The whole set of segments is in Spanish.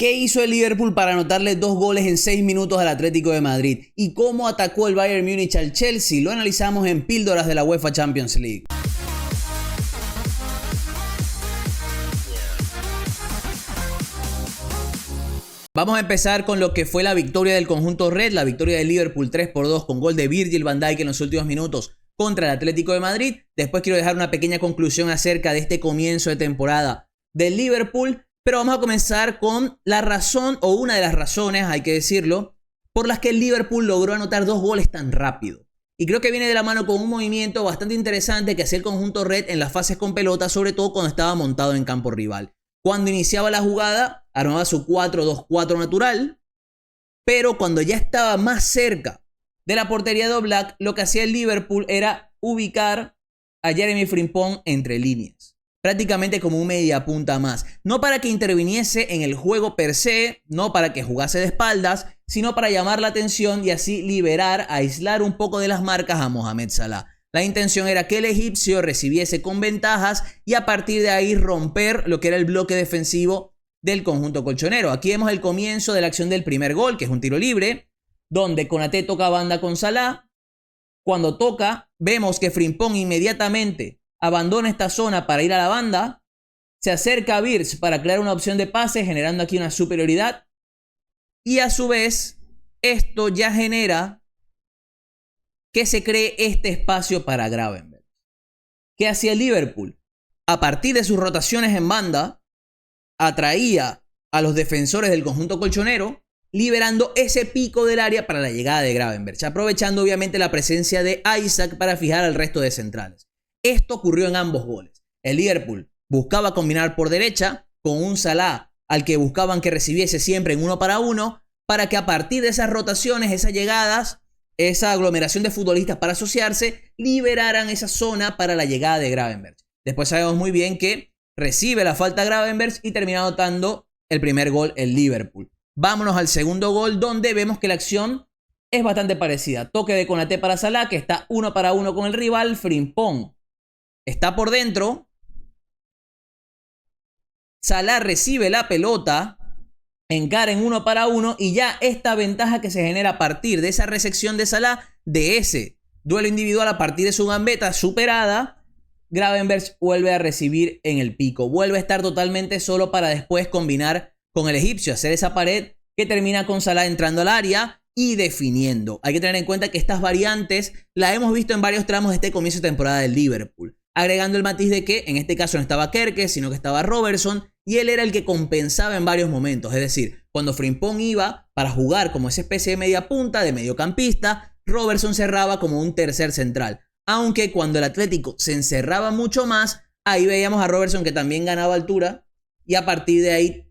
¿Qué hizo el Liverpool para anotarle 2 goles en 6 minutos al Atlético de Madrid? ¿Y cómo atacó el Bayern Múnich al Chelsea? Lo analizamos en Píldoras de la UEFA Champions League. Vamos a empezar con lo que fue la victoria del conjunto Red, la victoria del Liverpool 3-2 con gol de Virgil van Dijk en los últimos minutos contra el Atlético de Madrid. Después quiero dejar una pequeña conclusión acerca de este comienzo de temporada del Liverpool. Pero vamos a comenzar con la razón, o una de las razones, hay que decirlo, por las que el Liverpool logró anotar 2 goles tan rápido. Y creo que viene de la mano con un movimiento bastante interesante que hacía el conjunto Red en las fases con pelota, sobre todo cuando estaba montado en campo rival. Cuando iniciaba la jugada, armaba su 4-2-4 natural, pero cuando ya estaba más cerca de la portería de Oblak, lo que hacía el Liverpool era ubicar a Jeremy Frimpong entre líneas. Prácticamente como un mediapunta más. No para que interviniese en el juego per se, no para que jugase de espaldas, sino para llamar la atención y así liberar, aislar un poco de las marcas a Mohamed Salah. La intención era que el egipcio recibiese con ventajas y a partir de ahí romper lo que era el bloque defensivo del conjunto colchonero. Aquí vemos el comienzo de la acción del primer gol, que es un tiro libre, donde Konaté toca banda con Salah. Cuando toca, vemos que Frimpong inmediatamente abandona esta zona para ir a la banda, se acerca a Wirtz para crear una opción de pase, generando aquí una superioridad. Y a su vez, esto ya genera que se cree este espacio para Gravenberch. ¿Qué hacía el Liverpool? A partir de sus rotaciones en banda, atraía a los defensores del conjunto colchonero, liberando ese pico del área para la llegada de Gravenberch, aprovechando obviamente la presencia de Isak para fijar al resto de centrales. Esto ocurrió en ambos goles. El Liverpool buscaba combinar por derecha con un Salah al que buscaban que recibiese siempre en 1 para 1 para que a partir de esas rotaciones, esas llegadas, esa aglomeración de futbolistas para asociarse, liberaran esa zona para la llegada de Gravenberch. Después sabemos muy bien que recibe la falta Gravenberch y termina anotando el primer gol el Liverpool. Vámonos al segundo gol, donde vemos que la acción es bastante parecida. Toque de Konaté para Salah, que está 1 para 1 con el rival. Frimpong está por dentro. Salah recibe la pelota, encara en 1 para 1 y ya esta ventaja que se genera a partir de esa recepción de Salah, de ese duelo individual a partir de su gambeta superada, Gravenberch vuelve a recibir en el pico. Vuelve a estar totalmente solo para después combinar con el egipcio, hacer esa pared que termina con Salah entrando al área y definiendo. Hay que tener en cuenta que estas variantes las hemos visto en varios tramos de este comienzo de temporada del Liverpool, agregando el matiz de que en este caso no estaba Kerke, sino que estaba Robertson, y él era el que compensaba en varios momentos. Es decir, cuando Frimpong iba para jugar como esa especie de media punta, de mediocampista, Robertson cerraba como un tercer central. Aunque cuando el Atlético se encerraba mucho más, ahí veíamos a Robertson que también ganaba altura y a partir de ahí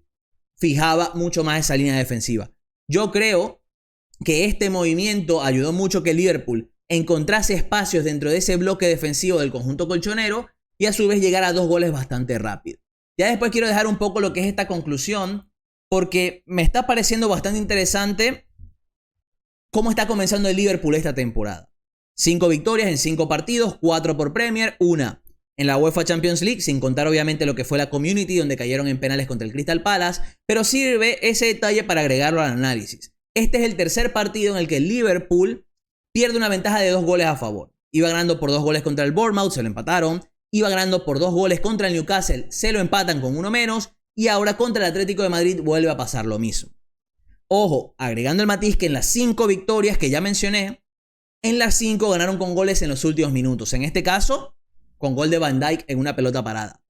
fijaba mucho más esa línea defensiva. Yo creo que este movimiento ayudó mucho que Liverpool encontrase espacios dentro de ese bloque defensivo del conjunto colchonero y a su vez llegar a 2 goles bastante rápido. Ya después quiero dejar un poco lo que es esta conclusión, porque me está pareciendo bastante interesante cómo está comenzando el Liverpool esta temporada. 5 victorias en 5 partidos, 4 por Premier, 1 en la UEFA Champions League, sin contar obviamente lo que fue la Community, donde cayeron en penales contra el Crystal Palace, pero sirve ese detalle para agregarlo al análisis. Este es el tercer partido en el que el Liverpool pierde una ventaja de 2 goles a favor. Iba ganando por 2 goles contra el Bournemouth, se lo empataron. Iba ganando por 2 goles contra el Newcastle, se lo empatan con 1 menos. Y ahora contra el Atlético de Madrid vuelve a pasar lo mismo. Ojo, agregando el matiz que en las 5 victorias que ya mencioné, en las 5 ganaron con goles en los últimos minutos. En este caso, con gol de Van Dijk en una pelota parada.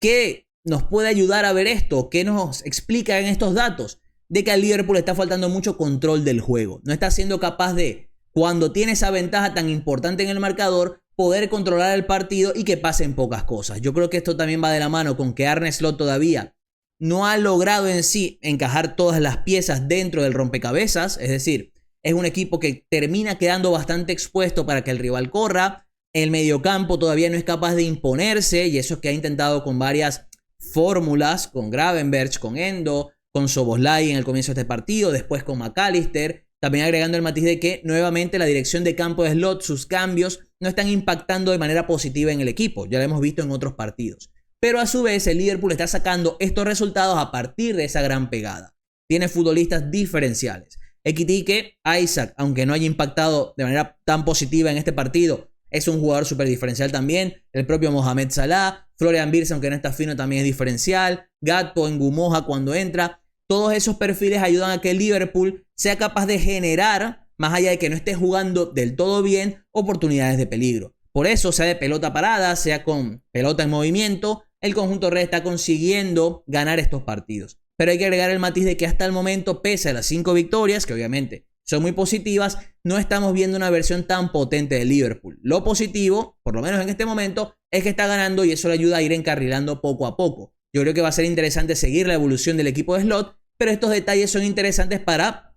¿Qué nos puede ayudar a ver esto? ¿Qué nos explica en estos datos? De que al Liverpool está faltando mucho control del juego. No está siendo capaz de, cuando tiene esa ventaja tan importante en el marcador, poder controlar el partido y que pasen pocas cosas. Yo creo que esto también va de la mano con que Arne Slot todavía no ha logrado en sí encajar todas las piezas dentro del rompecabezas. Es decir, es un equipo que termina quedando bastante expuesto para que el rival corra. El mediocampo todavía no es capaz de imponerse y eso es que ha intentado con varias fórmulas, con Gravenberch, con Endo, con Szoboszlai en el comienzo de este partido, después con McAllister. También agregando el matiz de que nuevamente la dirección de campo de Slot, sus cambios no están impactando de manera positiva en el equipo. Ya lo hemos visto en otros partidos. Pero a su vez el Liverpool está sacando estos resultados a partir de esa gran pegada. Tiene futbolistas diferenciales. Ekitike, Isaac, aunque no haya impactado de manera tan positiva en este partido, es un jugador súper diferencial también. El propio Mohamed Salah, Florian Wirtz, aunque no está fino, también es diferencial. Gatto, Ngumoha cuando entra. Todos esos perfiles ayudan a que el Liverpool sea capaz de generar, más allá de que no esté jugando del todo bien, oportunidades de peligro. Por eso, sea de pelota parada, sea con pelota en movimiento, el conjunto red está consiguiendo ganar estos partidos. Pero hay que agregar el matiz de que hasta el momento, pese a las 5 victorias, que obviamente son muy positivas, no estamos viendo una versión tan potente de Liverpool. Lo positivo, por lo menos en este momento, es que está ganando y eso le ayuda a ir encarrilando poco a poco. Yo creo que va a ser interesante seguir la evolución del equipo de Slot, pero estos detalles son interesantes para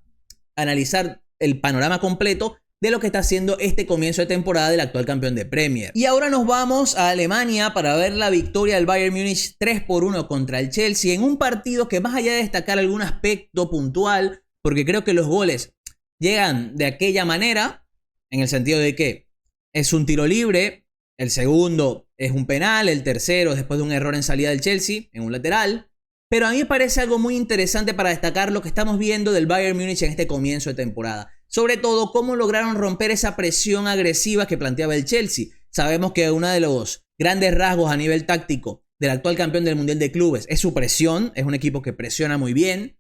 analizar el panorama completo de lo que está haciendo este comienzo de temporada del actual campeón de Premier. Y ahora nos vamos a Alemania para ver la victoria del Bayern Múnich 3-1 contra el Chelsea en un partido que, más allá de destacar algún aspecto puntual, porque creo que los goles llegan de aquella manera, en el sentido de que es un tiro libre, el segundo es un penal, el tercero después de un error en salida del Chelsea, en un lateral. Pero a mí me parece algo muy interesante para destacar lo que estamos viendo del Bayern Múnich en este comienzo de temporada. Sobre todo, cómo lograron romper esa presión agresiva que planteaba el Chelsea. Sabemos que uno de los grandes rasgos a nivel táctico del actual campeón del Mundial de Clubes es su presión. Es un equipo que presiona muy bien.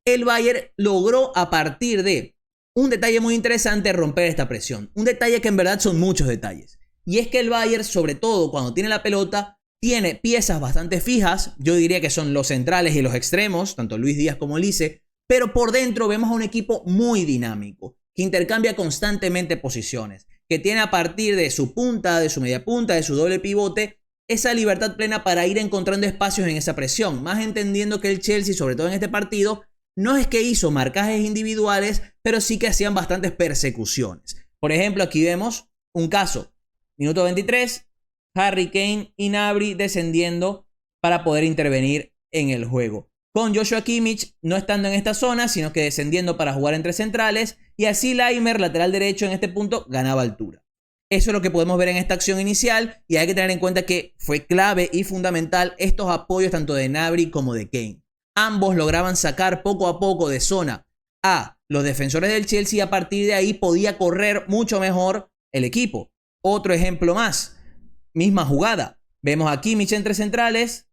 El Bayern logró, a partir de un detalle muy interesante, romper esta presión. Un detalle que en verdad son muchos detalles. Y es que el Bayern, sobre todo cuando tiene la pelota, tiene piezas bastante fijas. Yo diría que son los centrales y los extremos, tanto Luis Díaz como Olise. Pero por dentro vemos a un equipo muy dinámico, que intercambia constantemente posiciones, que tiene a partir de su punta, de su media punta, de su doble pivote, esa libertad plena para ir encontrando espacios en esa presión. Más entendiendo que el Chelsea, sobre todo en este partido, no es que hizo marcajes individuales, pero sí que hacían bastantes persecuciones. Por ejemplo, aquí vemos un caso. Minuto 23, Harry Kane y Gnabry descendiendo para poder intervenir en el juego. Con Joshua Kimmich no estando en esta zona, sino que descendiendo para jugar entre centrales. Y así Laimer, lateral derecho, en este punto ganaba altura. Eso es lo que podemos ver en esta acción inicial. Y hay que tener en cuenta que fue clave y fundamental estos apoyos tanto de Gnabry como de Kane. Ambos lograban sacar poco a poco de zona a los defensores del Chelsea y a partir de ahí podía correr mucho mejor el equipo. Otro ejemplo más, misma jugada. Vemos a Kimmich entre centrales,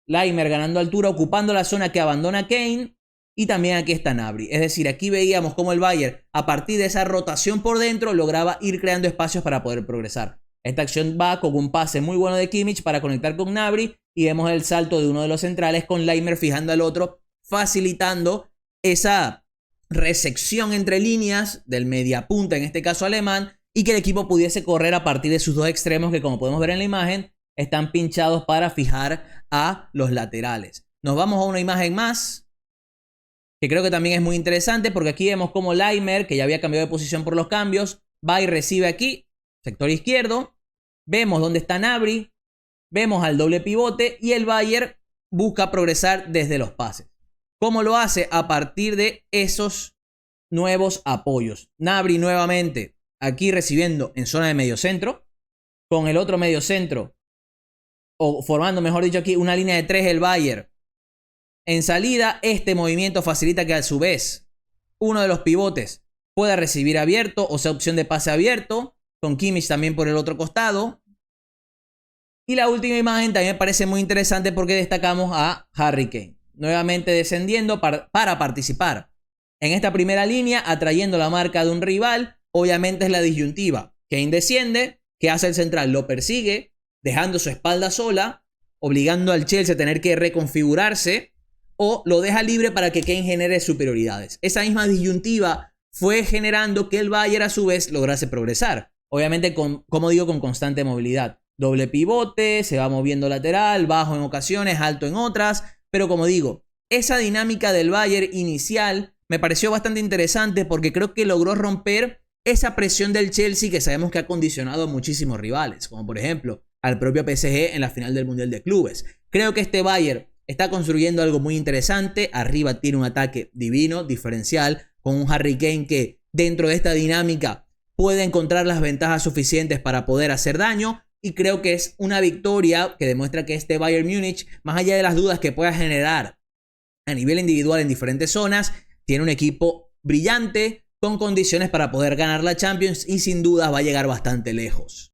Laimer ganando altura, ocupando la zona que abandona Kane, y también aquí está Gnabry. Es decir, aquí veíamos cómo el Bayern, a partir de esa rotación por dentro, lograba ir creando espacios para poder progresar. Esta acción va con un pase muy bueno de Kimmich para conectar con Gnabry, y vemos el salto de uno de los centrales con Laimer fijando al otro, facilitando esa resección entre líneas del mediapunta, en este caso alemán, y que el equipo pudiese correr a partir de sus dos extremos que, como podemos ver en la imagen, están pinchados para fijar a los laterales. Nos vamos a una imagen más, que creo que también es muy interesante, porque aquí vemos como Laimer, que ya había cambiado de posición por los cambios, va y recibe aquí, sector izquierdo. Vemos dónde está Gnabry, vemos al doble pivote y el Bayern busca progresar desde los pases. ¿Cómo lo hace? A partir de esos nuevos apoyos. Gnabry nuevamente aquí recibiendo en zona de mediocentro, con el otro mediocentro, o formando, mejor dicho, aquí una línea de 3 el Bayern. En salida, este movimiento facilita que a su vez uno de los pivotes pueda recibir abierto, o sea, opción de pase abierto, con Kimmich también por el otro costado. Y la última imagen también me parece muy interesante porque destacamos a Harry Kane, nuevamente descendiendo para participar en esta primera línea, atrayendo la marca de un rival. Obviamente es la disyuntiva. Kane desciende, ¿qué hace el central? Lo persigue, dejando su espalda sola, obligando al Chelsea a tener que reconfigurarse, o lo deja libre para que Kane genere superioridades. Esa misma disyuntiva fue generando que el Bayern a su vez lograse progresar. Obviamente, como digo, con constante movilidad. Doble pivote, se va moviendo lateral, bajo en ocasiones, alto en otras. Pero como digo, esa dinámica del Bayern inicial me pareció bastante interesante porque creo que logró romper esa presión del Chelsea que sabemos que ha condicionado a muchísimos rivales, como por ejemplo al propio PSG en la final del Mundial de Clubes. Creo que este Bayern está construyendo algo muy interesante. Arriba tiene un ataque divino, diferencial, con un Harry Kane que dentro de esta dinámica puede encontrar las ventajas suficientes para poder hacer daño. Y creo que es una victoria que demuestra que este Bayern Múnich, más allá de las dudas que pueda generar a nivel individual en diferentes zonas. Tiene un equipo brillante con condiciones para poder ganar la Champions y sin dudas va a llegar bastante lejos.